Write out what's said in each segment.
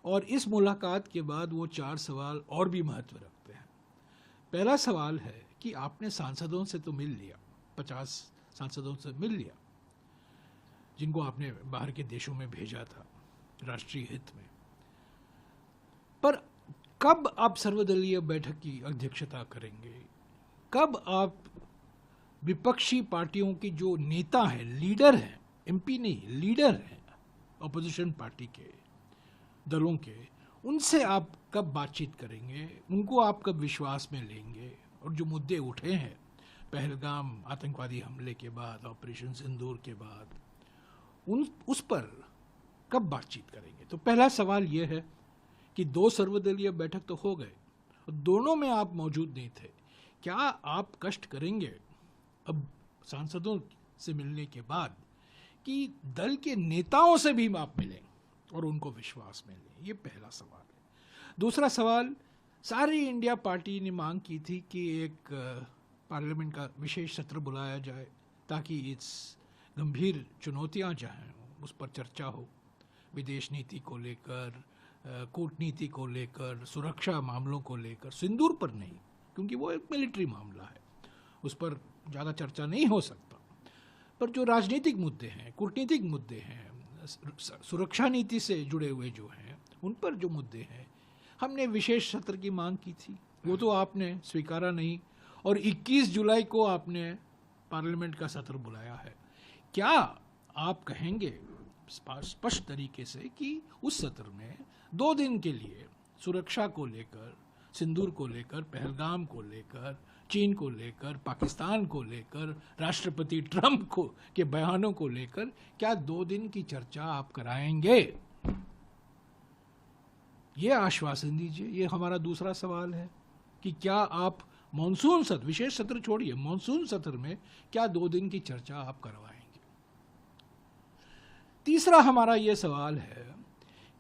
और इस मुलाकात के बाद वो 4 सवाल और भी महत्व रखते हैं। पहला सवाल है कि आपने सांसदों से तो मिल लिया, 50 सांसदों से मिल लिया जिनको आपने बाहर के देशों में भेजा था राष्ट्रीय हित में, पर कब आप सर्वदलीय बैठक की अध्यक्षता करेंगे? कब आप विपक्षी पार्टियों के जो नेता हैं, लीडर हैं, एमपी नहीं लीडर हैं अपोजिशन पार्टी के दलों के, उनसे आप कब बातचीत करेंगे? उनको आप कब विश्वास में लेंगे? और जो मुद्दे उठे हैं पहलगाम आतंकवादी हमले के बाद, ऑपरेशन सिंदूर के बाद, उस पर कब बातचीत करेंगे? तो पहला सवाल यह है कि 2 सर्वदलीय बैठक तो हो गए, दोनों में आप मौजूद नहीं थे। क्या आप कष्ट करेंगे अब सांसदों से मिलने के बाद कि दल के नेताओं से भी आप मिलें और उनको विश्वास में लें? ये पहला सवाल है। दूसरा सवाल, सारी इंडिया पार्टी ने मांग की थी कि एक पार्लियामेंट का विशेष सत्र बुलाया जाए ताकि इस गंभीर चुनौतियां जो हैं उस पर चर्चा हो, विदेश नीति को लेकर, कूटनीति को लेकर, सुरक्षा मामलों को लेकर। सिंदूर पर नहीं, क्योंकि वो एक मिलिट्री मामला है, उस पर ज़्यादा चर्चा नहीं हो सकता। पर जो राजनीतिक मुद्दे हैं, कूटनीतिक मुद्दे हैं, सुरक्षा नीति से जुड़े हुए जो हैं, उन पर जो मुद्दे हैं, हमने विशेष सत्र की मांग की थी, वो तो आपने स्वीकारा नहीं, और 21 जुलाई को आपने पार्लियामेंट का सत्र बुलाया है। क्या आप कहेंगे स्पष्ट तरीके से कि उस सत्र में 2 दिन के लिए सुरक्षा को लेकर, सिंदूर को लेकर, पहलगाम को लेकर, चीन को लेकर, पाकिस्तान को लेकर, राष्ट्रपति ट्रंप को के बयानों को लेकर, क्या 2 दिन की चर्चा आप कराएंगे? ये आश्वासन दीजिए। ये हमारा दूसरा सवाल है कि क्या आप मॉनसून सत्र, विशेष सत्र छोड़िए, मॉनसून सत्र में क्या 2 दिन की चर्चा आप करवाएंगे? तीसरा हमारा ये सवाल है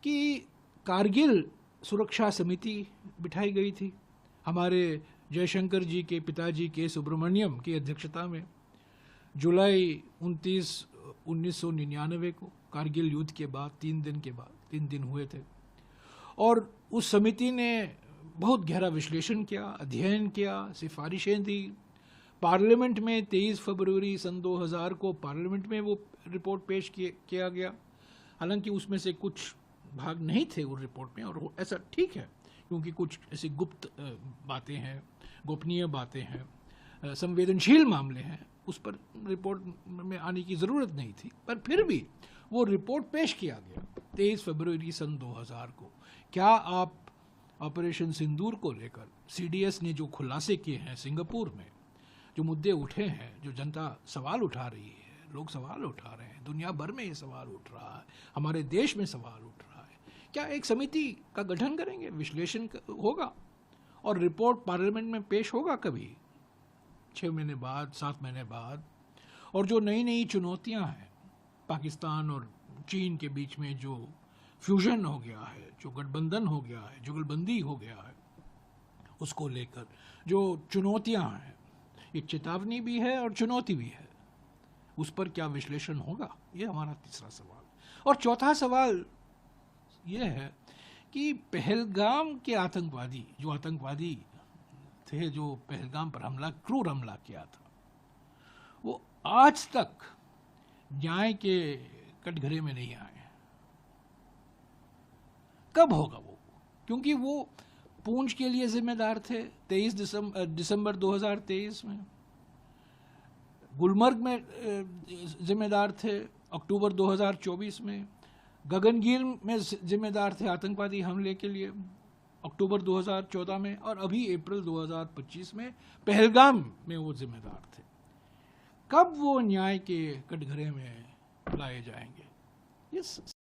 कि कारगिल सुरक्षा समिति बिठाई गई थी हमारे जयशंकर जी के पिताजी के सुब्रमण्यम की अध्यक्षता में जुलाई 29, 1999 को, कारगिल युद्ध के बाद 3 दिन के बाद, 3 दिन हुए थे। और उस समिति ने बहुत गहरा विश्लेषण किया, अध्ययन किया, सिफारिशें दी। पार्लियामेंट में 23 फरवरी सन 2000 को पार्लियामेंट में वो रिपोर्ट पेश किया गया। हालांकि उसमें से कुछ भाग नहीं थे उस रिपोर्ट में, और ऐसा ठीक है, क्योंकि कुछ ऐसी गुप्त बातें हैं, गोपनीय बातें हैं, संवेदनशील मामले हैं, उस पर रिपोर्ट में आने की ज़रूरत नहीं थी। पर फिर भी वो रिपोर्ट पेश किया गया 23 फरवरी सन 2000 को। क्या आप ऑपरेशन सिंदूर को लेकर CDS ने जो खुलासे किए हैं सिंगापुर में, जो मुद्दे उठे हैं, जो जनता सवाल उठा रही है, लोग सवाल उठा रहे हैं, दुनिया भर में ये सवाल उठ रहा है, हमारे देश में सवाल उठ रहा है, क्या एक समिति का गठन करेंगे, विश्लेषण होगा और रिपोर्ट पार्लियामेंट में पेश होगा कभी 6 महीने बाद, 7 महीने बाद? और जो नई नई चुनौतियां हैं, पाकिस्तान और चीन के बीच में जो फ्यूजन हो गया है, जो गठबंधन हो गया है, जुगलबंदी हो गया है, उसको लेकर जो चुनौतियां हैं, ये चेतावनी भी है और चुनौती भी है, उस पर क्या विश्लेषण होगा? ये हमारा तीसरा सवाल। और चौथा सवाल ये है कि पहलगाम के आतंकवादी, जो आतंकवादी थे जो पहलगाम पर क्रूर हमला किया था, वो आज तक न्याय के कटघरे में नहीं आए। कब होगा वो? क्योंकि वो पूंछ के लिए जिम्मेदार थे 23 दिसंबर 2023 में, गुलमर्ग में जिम्मेदार थे अक्टूबर 2024 में, गगनगीर में जिम्मेदार थे आतंकवादी हमले के लिए अक्टूबर 2014 में, और अभी अप्रैल 2025 में पहलगाम में वो जिम्मेदार थे। कब वो न्याय के कटघरे में लाए जाएंगे? ये